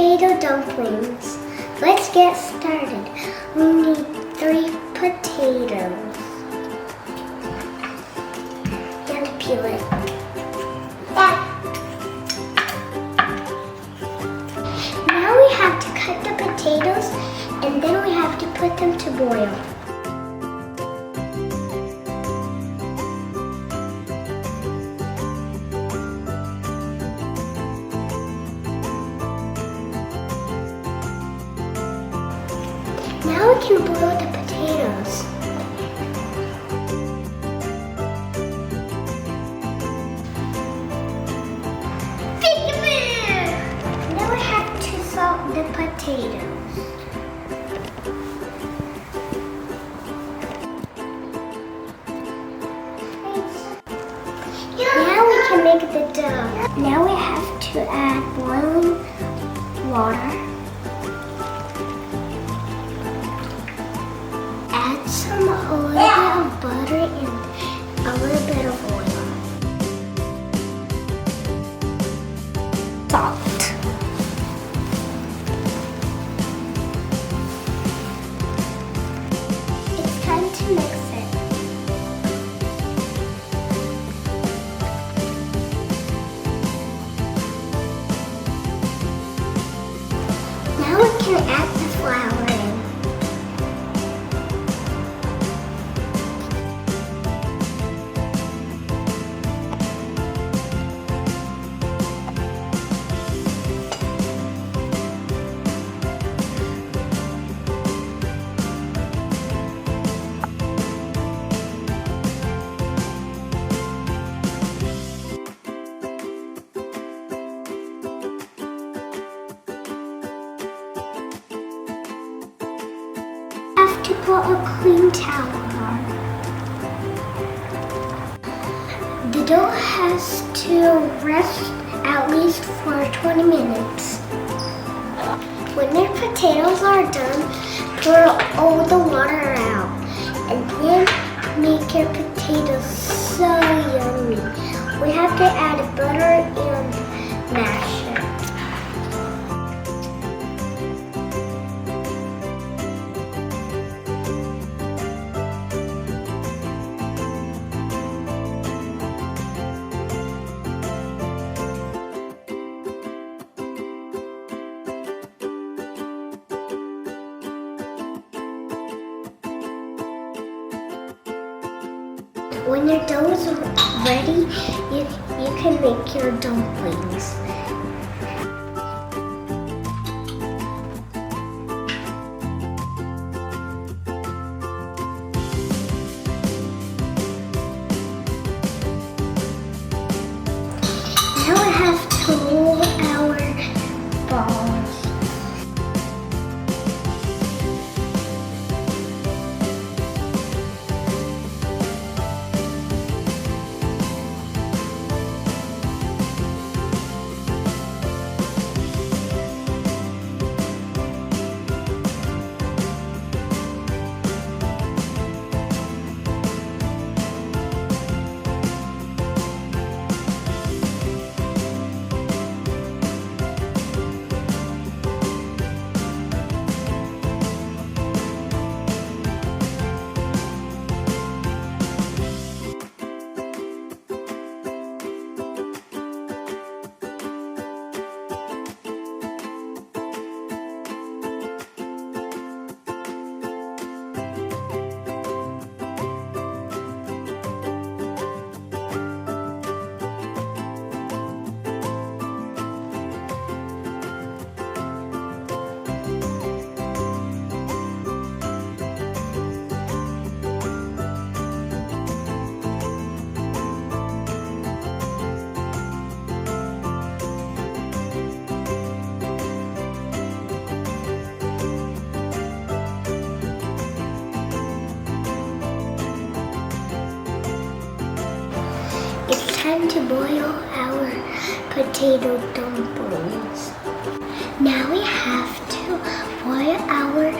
potato dumplings. Let's get started. We need 3 potatoes. And peel it. Now we have to cut the potatoes and then we have to put them to boil. Now we can boil the potatoes. Now we have to salt the potatoes. Now we can make the dough. Now we have to add boiling water. Add a little bit of butter and a little bit of oil. Salt. It's time to mix it. Now we can add the flour in. To put a clean towel on. The dough has to rest at least for 20 minutes. When your potatoes are done, pour all the water out and then make your potatoes so yummy. We have to add butter and mash it. When your dough is ready, you can make your dumplings. Now we have to roll our balls. Time to boil our potato dumplings. Now we have to boil our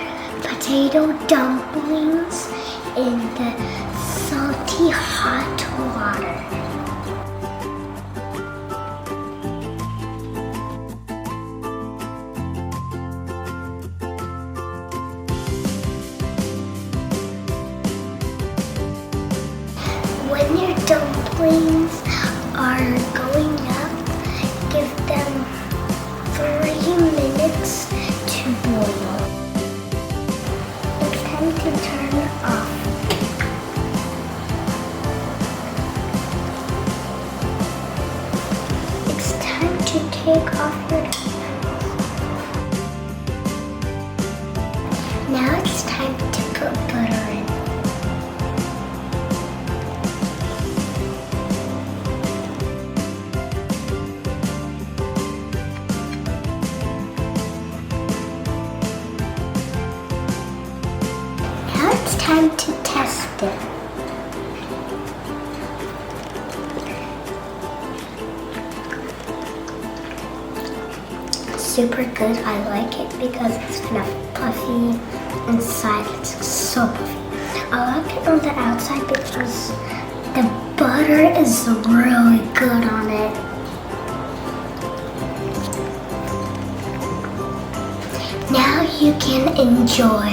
potato dumplings in the salty hot water. dumplings are going up. Give them 3 minutes to boil. It's time to turn it off. It's time to take off your dumplings. Now it's time to put butter in. Now it's time to test it. Super good. I like it because it's kind of puffy inside. It's so puffy. I like it on the outside because the butter is really good on it. Now you can enjoy.